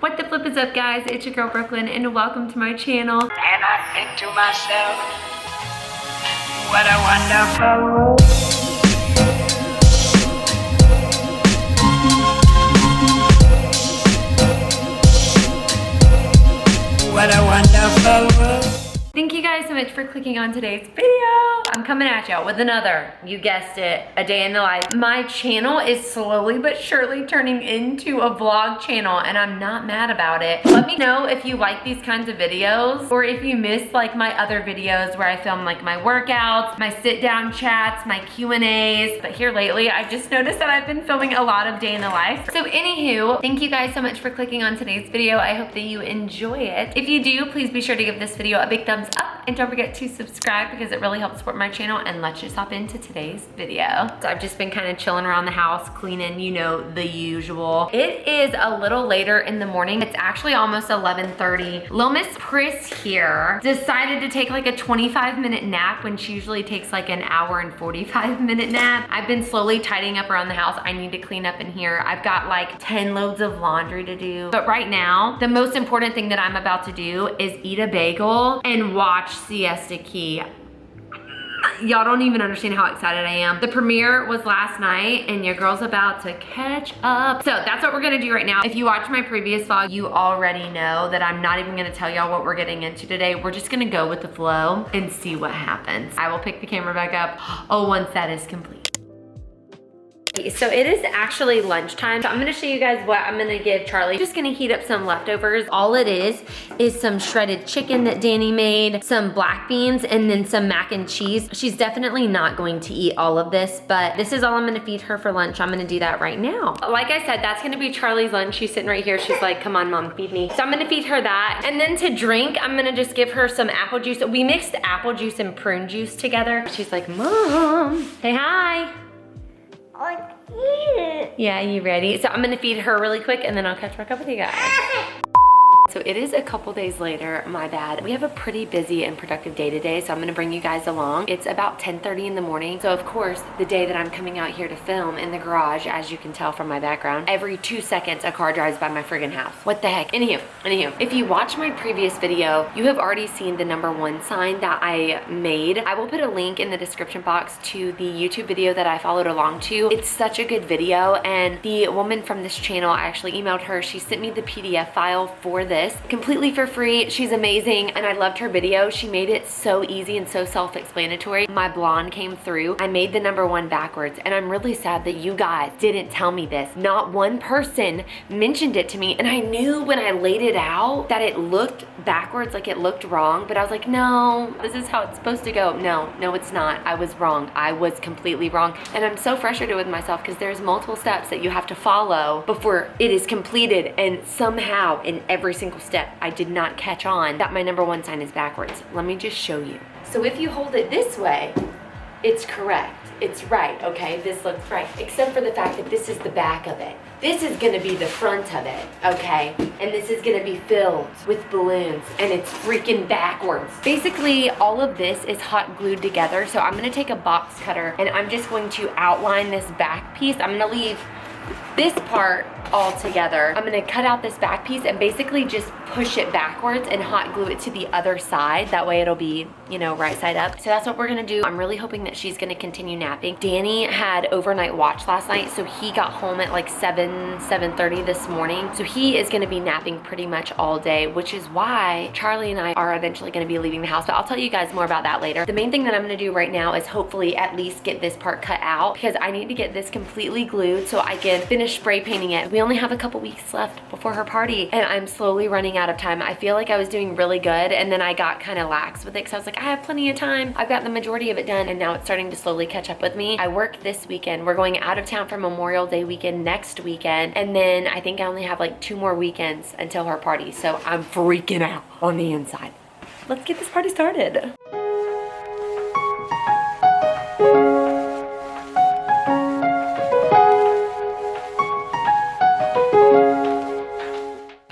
What the flip is up, guys? It's your girl Brooklyn and welcome to my channel. And I think to myself, what a wonderful world. What a wonderful world. Thank you guys so much for clicking on today's video. I'm coming at y'all with another, you guessed it, a day in the life. My channel is slowly but surely turning into a vlog channel and I'm not mad about it. Let me know if you like these kinds of videos or if you miss like my other videos where I film like my workouts, my sit down chats, my Q&As. But here lately, I just noticed that I've been filming a lot of day in the life. So anywho, thank you guys so much for clicking on today's video. I hope that you enjoy it. If you do, please be sure to give this video a big thumbs up and don't forget to subscribe because it really helps support my channel. And let's just hop into today's video. So I've just been kind of chilling around the house, cleaning, you know, the usual. It is a little later in the morning. It's actually almost 11:30. Little Miss Pris here decided to take like a 25-minute nap when she usually takes like an hour and 45-minute nap. I've been slowly tidying up around the house. I need to clean up in here. I've got like 10 loads of laundry to do. But right now, the most important thing that I'm about to do is eat a bagel and watch Siesta Key. Y'all don't even understand how excited I am. The premiere was last night and your girl's about to catch up. So that's what we're gonna do right now. If you watched my previous vlog, you already know that I'm not even gonna tell y'all what we're getting into today. We're just gonna go with the flow and see what happens. I will pick the camera back up once that is complete. So it is actually lunchtime. So I'm gonna show you guys what I'm gonna give Charlie. Just gonna heat up some leftovers. All it is some shredded chicken that Danny made, some black beans, and then some mac and cheese. She's definitely not going to eat all of this, but this is all I'm gonna feed her for lunch. I'm gonna do that right now. Like I said, that's gonna be Charlie's lunch. She's sitting right here. She's like, come on, mom, feed me. So I'm gonna feed her that. And then to drink, I'm gonna just give her some apple juice. We mixed apple juice and prune juice together. She's like, Mom, say hi. Yeah, you ready? So I'm gonna feed her really quick and then I'll catch back up with you guys. So it is a couple days later, my bad. We have a pretty busy and productive day today, so I'm gonna bring you guys along. It's about 10:30 in the morning. So of course, the day that I'm coming out here to film in the garage, as you can tell from my background, every 2 seconds a car drives by my friggin' house. What the heck? Anywho, if you watch my previous video, you have already seen the #1 sign that I made. I will put a link in the description box to the YouTube video that I followed along to. It's such a good video, and the woman from this channel, I actually emailed her. She sent me the PDF file for this completely for free. She's amazing and I loved her video. She made it so easy and so self-explanatory. My blonde came through. I made the #1 backwards and I'm really sad that you guys didn't tell me this. Not one person mentioned it to me, and I knew when I laid it out that it looked backwards, like it looked wrong, but I was like, no, this is how it's supposed to go. No, it's not. I was wrong. I was completely wrong. And I'm so frustrated with myself because there's multiple steps that you have to follow before it is completed, and somehow in every single step I did not catch on that my #1 sign is backwards. Let me just show you. So if you hold it this way, it's correct. It's right, okay? This looks right, except for the fact that this is the back of it. This is gonna be the front of it, okay? And this is gonna be filled with balloons, and it's freaking backwards. Basically, all of this is hot glued together, so I'm gonna take a box cutter and I'm just going to outline this back piece. I'm gonna leave this part all together. I'm gonna cut out this back piece and basically just push it backwards and hot glue it to the other side. That way it'll be, you know, right side up. So that's what we're gonna do. I'm really hoping that she's gonna continue napping. Danny had overnight watch last night, so he got home at like 7:30 this morning. So he is gonna be napping pretty much all day, which is why Charlie and I are eventually gonna be leaving the house, but I'll tell you guys more about that later. The main thing that I'm gonna do right now is hopefully at least get this part cut out because I need to get this completely glued so I can finish spray painting it. We only have a couple weeks left before her party and I'm slowly running out of time. I feel like I was doing really good and then I got kind of lax with it because I was like, I have plenty of time. I've got the majority of it done, and now it's starting to slowly catch up with me. I work this weekend. We're going out of town for Memorial Day weekend next weekend, and then I think I only have like 2 more weekends until her party, so I'm freaking out on the inside. Let's get this party started.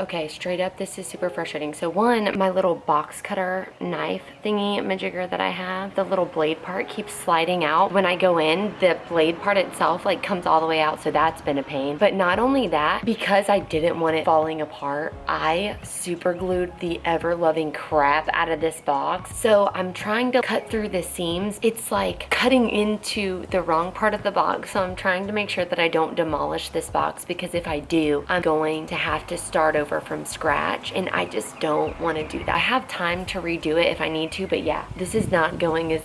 Okay, straight up, this is super frustrating. So one, my little box cutter knife thingy majigger that I have, the little blade part keeps sliding out. When I go in, the blade part itself like comes all the way out, so that's been a pain. But not only that, because I didn't want it falling apart, I super glued the ever-loving crap out of this box. So I'm trying to cut through the seams. It's like cutting into the wrong part of the box, so I'm trying to make sure that I don't demolish this box, because if I do, I'm going to have to start over from scratch, and I just don't want to do that. I have time to redo it if I need to, but yeah, this is not going as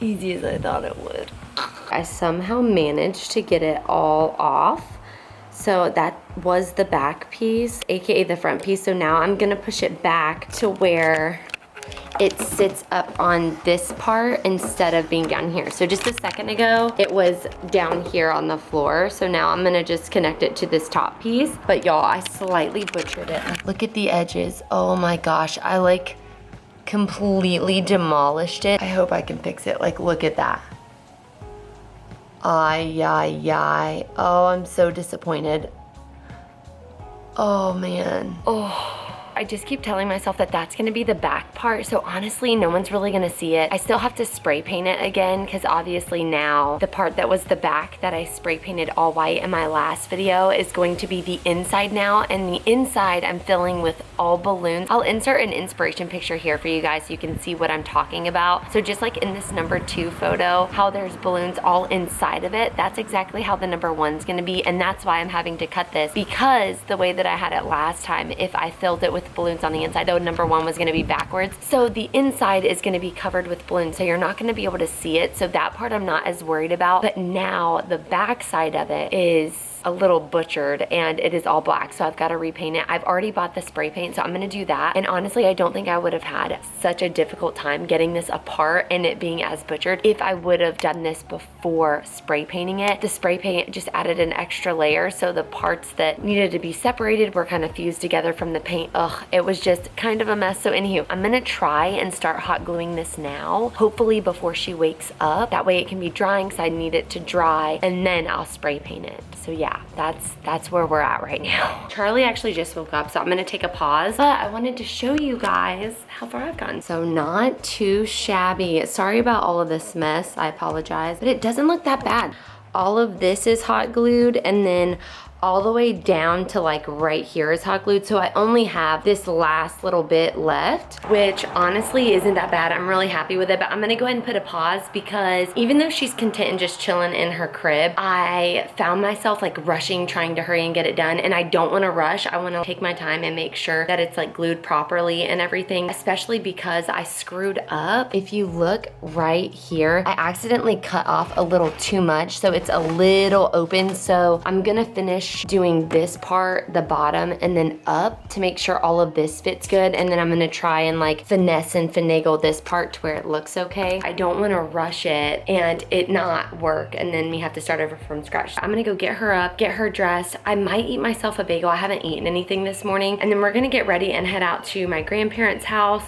easy as I thought it would. I somehow managed to get it all off. So that was the back piece, aka the front piece. So now I'm gonna push it back to where it sits up on this part instead of being down here. So just a second ago, it was down here on the floor. So now I'm gonna just connect it to this top piece. But y'all, I slightly butchered it. Like, look at the edges. Oh my gosh, I like completely demolished it. I hope I can fix it. Like, look at that. Ay, ay, ay. Oh, I'm so disappointed. Oh man. Oh. I just keep telling myself that that's gonna be the back part, so honestly, no one's really gonna see it. I still have to spray paint it again, because obviously now the part that was the back that I spray painted all white in my last video is going to be the inside now, and the inside I'm filling with all balloons. I'll insert an inspiration picture here for you guys so you can see what I'm talking about. So just like in this number 2 photo, how there's balloons all inside of it, that's exactly how the number 1's gonna be, and that's why I'm having to cut this, because the way that I had it last time, if I filled it with balloons on the inside, though number 1 was going to be backwards, so the inside is going to be covered with balloons, so you're not going to be able to see it. So that part I'm not as worried about, but now the back side of it is a little butchered and it is all black, so I've got to repaint it. I've already bought the spray paint, so I'm gonna do that. And honestly, I don't think I would have had such a difficult time getting this apart and it being as butchered if I would have done this before spray painting it. The spray paint just added an extra layer, so the parts that needed to be separated were kind of fused together from the paint. Ugh, it was just kind of a mess. So anywho, I'm gonna try and start hot gluing this now, hopefully before she wakes up. That way it can be drying, because I need it to dry, and then I'll spray paint it. So yeah, that's where we're at right now. Charlie actually just woke up, so I'm gonna take a pause, but I wanted to show you guys how far I've gotten. So not too shabby. Sorry about all of this mess, I apologize, but it doesn't look that bad. All of this is hot glued, and then all the way down to like right here is hot glued. So I only have this last little bit left, which honestly isn't that bad. I'm really happy with it, but I'm gonna go ahead and put a pause, because even though she's content and just chilling in her crib, I found myself like rushing, trying to hurry and get it done. And I don't wanna rush. I wanna take my time and make sure that it's like glued properly and everything, especially because I screwed up. If you look right here, I accidentally cut off a little too much, so it's a little open. So I'm gonna finish doing this part, the bottom, and then up to make sure all of this fits good, and then I'm gonna try and like finesse and finagle this part to where it looks okay. I don't want to rush it and it not work and then me have to start over from scratch. I'm gonna go get her up, get her dressed. I might eat myself a bagel. I haven't eaten anything this morning, and then we're gonna get ready and head out to my grandparents' house.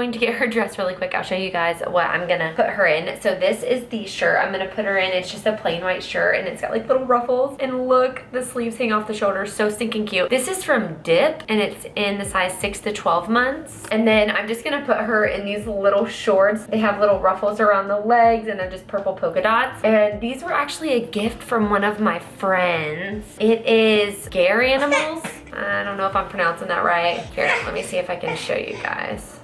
To get her dressed really quick, I'll show you guys what I'm gonna put her in. So this is the shirt I'm gonna put her in. It's just a plain white shirt, and it's got like little ruffles, and look, the sleeves hang off the shoulders, so stinking cute. This is from Dip, and it's in the size 6 to 12 months. And then I'm just gonna put her in these little shorts. They have little ruffles around the legs, and they're just purple polka dots. And these were actually a gift from one of my friends. It is Gator Animals. I don't know if I'm pronouncing that right. Here, let me see if I can show you guys.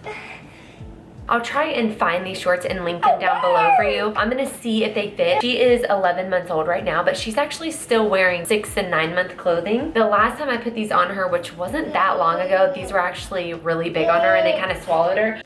I'll try and find these shorts and link them down below for you. I'm gonna see if they fit. She is 11 months old right now, but she's actually still wearing 6 and 9 month clothing. The last time I put these on her, which wasn't that long ago, these were actually really big on her and they kind of swallowed her.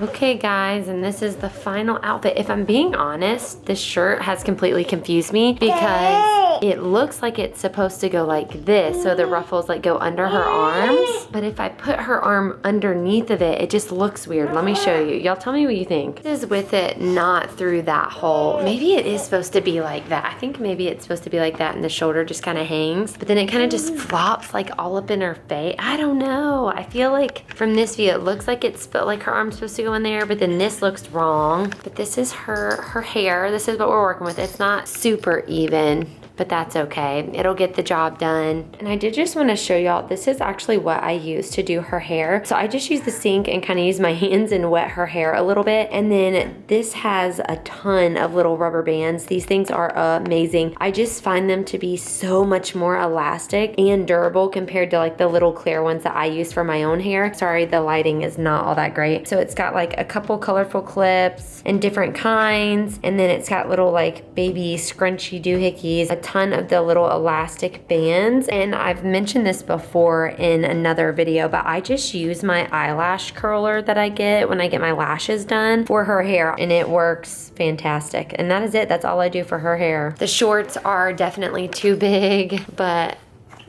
Okay guys, and this is the final outfit. If I'm being honest, this shirt has completely confused me because it looks like it's supposed to go like this, so the ruffles like go under her arms. But if I put her arm underneath of it, it just looks weird. Let me show you. Y'all tell me what you think. This is with it not through that hole. Maybe it is supposed to be like that. I think maybe it's supposed to be like that and the shoulder just kind of hangs, but then it kind of just flops like all up in her face. I don't know. I feel like from this view, it looks like it's like her arm's supposed to go in there, but then this looks wrong. But this is her hair. This is what we're working with. It's not super even, but that's okay. It'll get the job done. And I did just want to show y'all, this is actually what I use to do her hair. So I just use the sink and kind of use my hands and wet her hair a little bit. And then this has a ton of little rubber bands. These things are amazing. I just find them to be so much more elastic and durable compared to like the little clear ones that I use for my own hair. Sorry, the lighting is not all that great. So it's got like a couple colorful clips and different kinds. And then it's got little like baby scrunchy doohickeys, a ton of the little elastic bands. And I've mentioned this before in another video, but I just use my eyelash curler that I get when I get my lashes done for her hair, and it works fantastic. And that is it. That's all I do for her hair. The shorts are definitely too big, but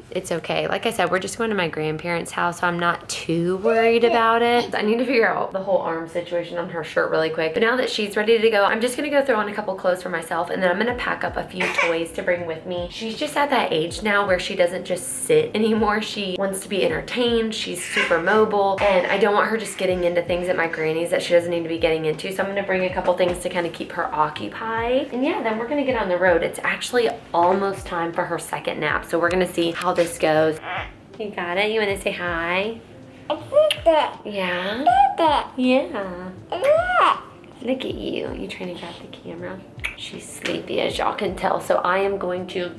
it's okay. Like I said, we're just going to my grandparents' house, so I'm not too worried about it. I need to figure out the whole arm situation on her shirt really quick. But now that she's ready to go, I'm just gonna go throw on a couple clothes for myself, and then I'm gonna pack up a few toys to bring with me. She's just at that age now where she doesn't just sit anymore. She wants to be entertained. She's super mobile, and I don't want her just getting into things at my granny's that she doesn't need to be getting into. So I'm gonna bring a couple things to kind of keep her occupied. And yeah, then we're gonna get on the road. It's actually almost time for her second nap, so we're gonna see how this goes. You got it? You want to say hi? Yeah? Yeah. Look at you. You trying to grab the camera? She's sleepy, as y'all can tell, so I am going to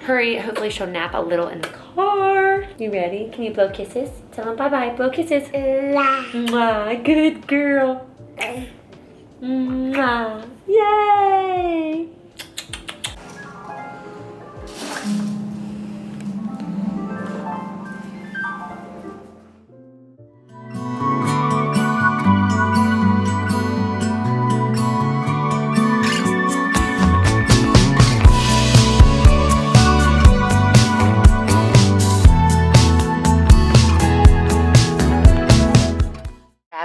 hurry. Hopefully she'll nap a little in the car. You ready? Can you blow kisses? Tell them bye-bye. Blow kisses. Mwah. Good girl. Mwah. Yay!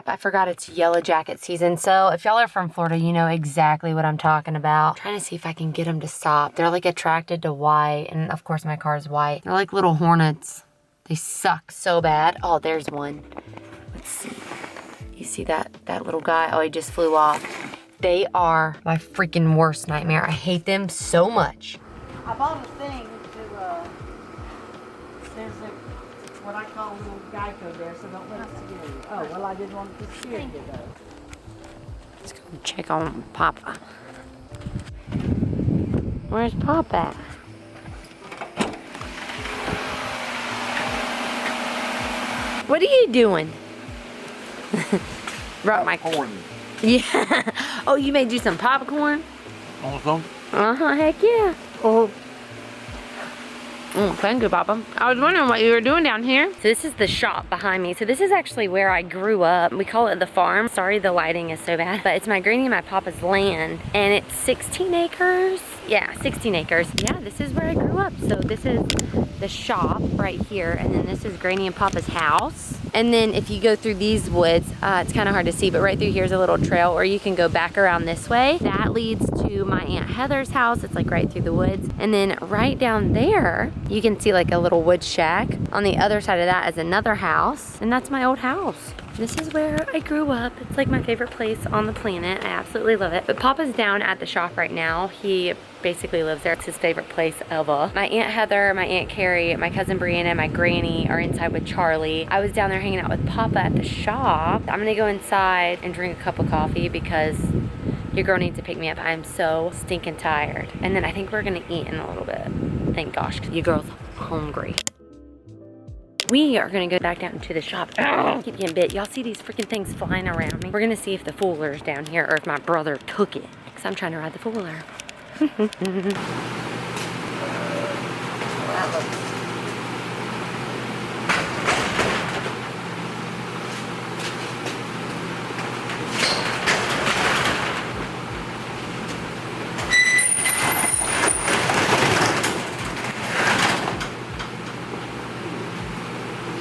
I forgot it's yellow jacket season. So if y'all are from Florida, you know exactly what I'm talking about. I'm trying to see if I can get them to stop. They're like attracted to white, and of course my car is white. They're like little hornets. They suck so bad. Oh, there's one. Let's see. You see that little guy? Oh, he just flew off. They are my freaking worst nightmare. I hate them so much. I bought a thing to, there's what I call a little Geico there, so don't let it scare you. Oh, well, I didn't want it to scare you, though. Let's go check on Papa. Where's Papa? What are you doing? Brought my corn. Yeah. Oh, you made you some popcorn? Awesome. Uh-huh, heck yeah. Oh. Thank you, Papa. I was wondering what you were doing down here. So this is the shop behind me. So this is actually where I grew up. We call it the farm. Sorry the lighting is so bad, but it's my granny and my papa's land, and it's 16 acres. Yeah, 16 acres. Yeah, this is where I grew up. So this is the shop right here, and then this is Granny and Papa's house. And then if you go through these woods, it's kind of hard to see, but right through here's a little trail, or you can go back around this way. That leads to my Aunt Heather's house. It's like right through the woods. And then right down there, you can see like a little wood shack. On the other side of that is another house, and that's my old house. This is where I grew up. It's like my favorite place on the planet. I absolutely love it. But Papa's down at the shop right now. He basically lives there. It's his favorite place ever. My Aunt Heather, my Aunt Carrie, my cousin Brianna, and my granny are inside with Charlie. I was down there hanging out with Papa at the shop. I'm gonna go inside and drink a cup of coffee because your girl needs to pick me up. I'm so stinking tired. And then I think we're gonna eat in a little bit. Thank gosh, because your girl's hungry. We are gonna go back down to the shop. Keep getting bit. Y'all see these freaking things flying around me? We're gonna see if the Fooler's down here or if my brother took it. Because I'm trying to ride the Fooler.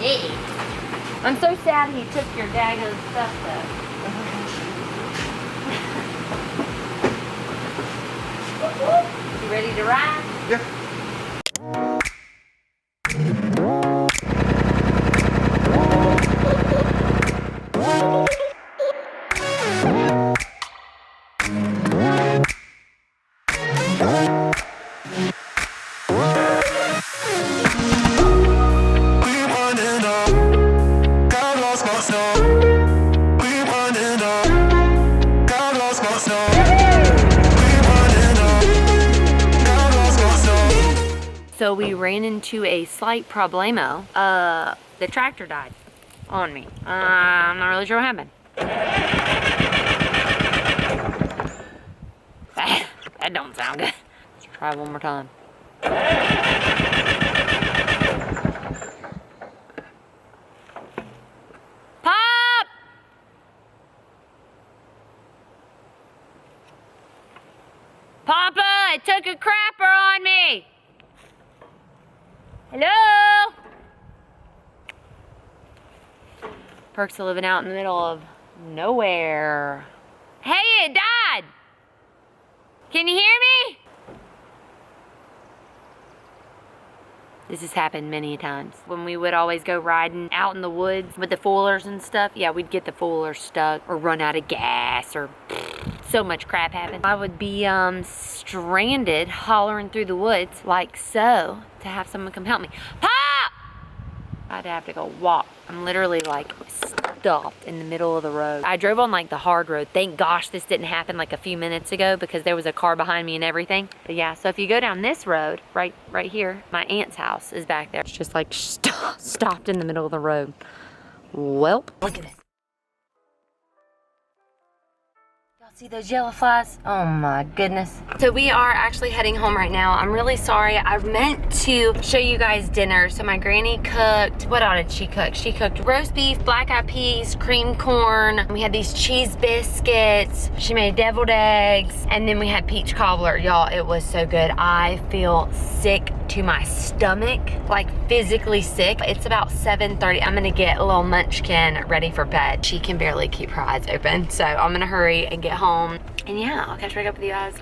Yeah. I'm so sad he took your daggone stuff though. You ready to ride? Yeah. So we ran into a slight problemo. The tractor died on me. I'm not really sure what happened. That don't sound good. Let's try one more time. Pop! Papa, it took a crapper on me. Hello? Perks are living out in the middle of nowhere. Hey, it died! Can you hear me? This has happened many times. When we would always go riding out in the woods with the foolers and stuff, yeah, we'd get the fooler stuck or run out of gas or so much crap happened. I would be stranded hollering through the woods like so to have someone come help me. Pop! I'd have to go walk. I'm literally like stopped in the middle of the road. I drove on like the hard road. Thank gosh this didn't happen like a few minutes ago because there was a car behind me and everything. But yeah, so if you go down this road, right here, my aunt's house is back there. It's just like stopped in the middle of the road. Welp, look at this. See those yellow flies? Oh my goodness. So we are actually heading home right now. I'm really sorry. I meant to show you guys dinner. So my granny cooked, what all did she cook? She cooked roast beef, black eyed peas, cream corn. We had these cheese biscuits. She made deviled eggs. And then we had peach cobbler. Y'all, it was so good. I feel sick to my stomach, like physically sick. It's about 7:30. I'm gonna get a little munchkin ready for bed. She can barely keep her eyes open. So I'm gonna hurry and get home. And yeah, I'll catch back up with you guys.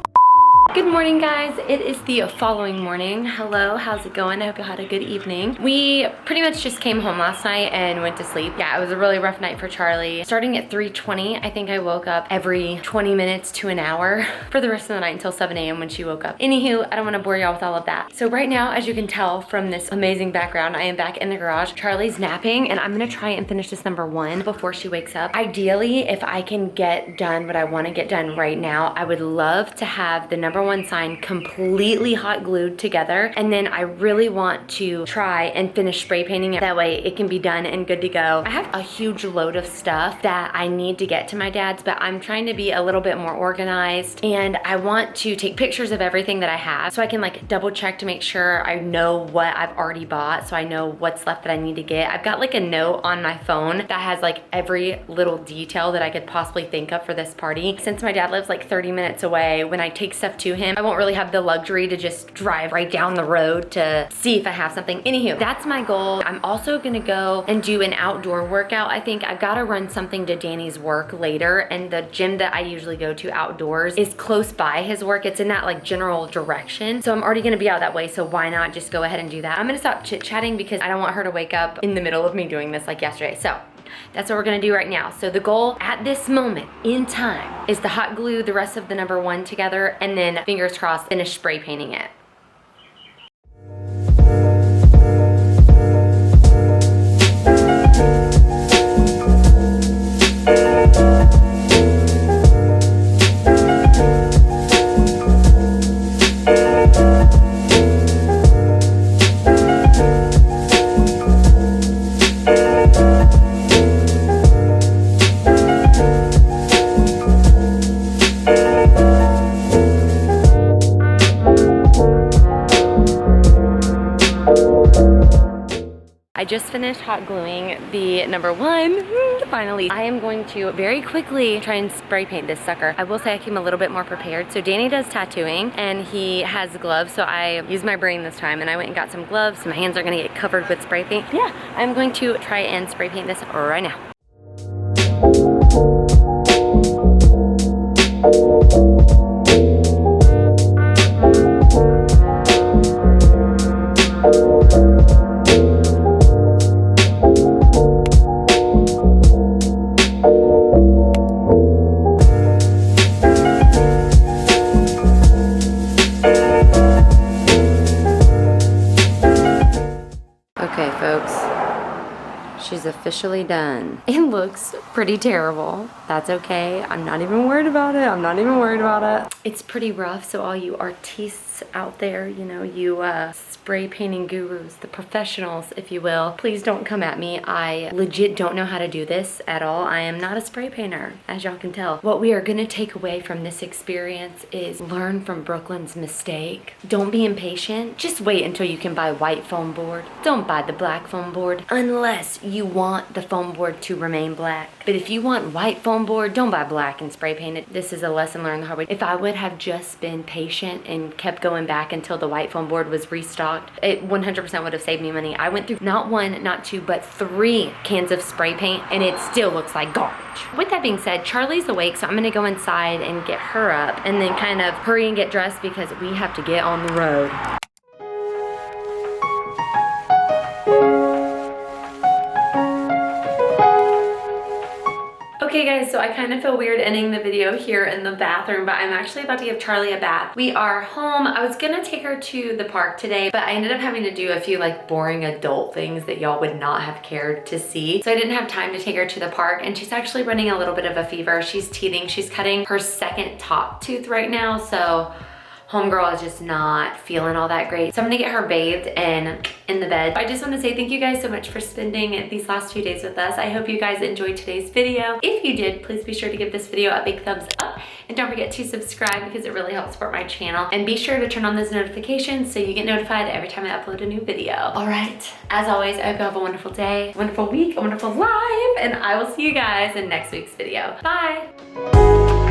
Good morning, guys. It is the following morning. Hello, how's it going? I hope you had a good evening. We pretty much just came home last night and went to sleep. Yeah, it was a really rough night for Charlie. Starting at 3:20, I think I woke up every 20 minutes to an hour for the rest of the night until 7 a.m. when she woke up. Anywho, I don't want to bore y'all with all of that. So right now, as you can tell from this amazing background, I am back in the garage. Charlie's napping and I'm gonna try and finish this number 1 before she wakes up. Ideally, if I can get done what I want to get done right now, I would love to have the number 1 sign completely hot glued together, and then I really want to try and finish spray painting it. That way it can be done and good to go. I have a huge load of stuff that I need to get to my dad's, but I'm trying to be a little bit more organized, and I want to take pictures of everything that I have so I can like double check to make sure I know what I've already bought, so I know what's left that I need to get. I've got like a note on my phone that has like every little detail that I could possibly think of for this party. Since my dad lives like 30 minutes away, when I take stuff to him, I won't really have the luxury to just drive right down the road to see if I have something. Anywho, that's my goal. I'm also gonna go and do an outdoor workout. I think I've gotta run something to Danny's work later, and the gym that I usually go to outdoors is close by his work. It's in that like general direction. So I'm already gonna be out that way, so why not just go ahead and do that? I'm gonna stop chit-chatting because I don't want her to wake up in the middle of me doing this like yesterday. So that's what we're gonna do right now. So the goal at this moment in time is to hot glue the rest of the number 1 together, and then fingers crossed finish spray painting it. I just finished hot gluing the number 1. Finally, I am going to very quickly try and spray paint this sucker. I will say I came a little bit more prepared. So Danny does tattooing and he has gloves. So I used my brain this time and I went and got some gloves. So my hands are gonna get covered with spray paint. Yeah, I'm going to try and spray paint this right now. Okay, folks, she's officially done. It looks pretty terrible. That's okay. I'm not even worried about it. I'm not even worried about it. It's pretty rough, so all you artistes out there, you know, you spray painting gurus, the professionals, if you will, please don't come at me. I legit don't know how to do this at all. I am not a spray painter, as y'all can tell. What we are gonna take away from this experience is learn from Brooklyn's mistake. Don't be impatient. Just wait until you can buy white foam board. Don't buy the black foam board unless you want the foam board to remain black. But if you want white foam board, don't buy black and spray paint it. This is a lesson learned the hard way. If I would have just been patient and kept going back until the white foam board was restocked, it 100% would have saved me money. I went through not 1, not 2, but 3 cans of spray paint and it still looks like garbage. With that being said, Charlie's awake, so I'm gonna go inside and get her up and then kind of hurry and get dressed because we have to get on the road. Okay guys, so I kind of feel weird ending the video here in the bathroom, but I'm actually about to give Charlie a bath. We are home. I was gonna take her to the park today, but I ended up having to do a few like boring adult things that y'all would not have cared to see. So I didn't have time to take her to the park, and she's actually running a little bit of a fever. She's teething. She's cutting her 2nd top tooth right now, so homegirl is just not feeling all that great. So I'm gonna get her bathed and in the bed. I just wanna say thank you guys so much for spending these last few days with us. I hope you guys enjoyed today's video. If you did, please be sure to give this video a big thumbs up and don't forget to subscribe because it really helps support my channel. And be sure to turn on those notifications so you get notified every time I upload a new video. All right, as always, I hope you have a wonderful day, wonderful week, a wonderful life, and I will see you guys in next week's video. Bye.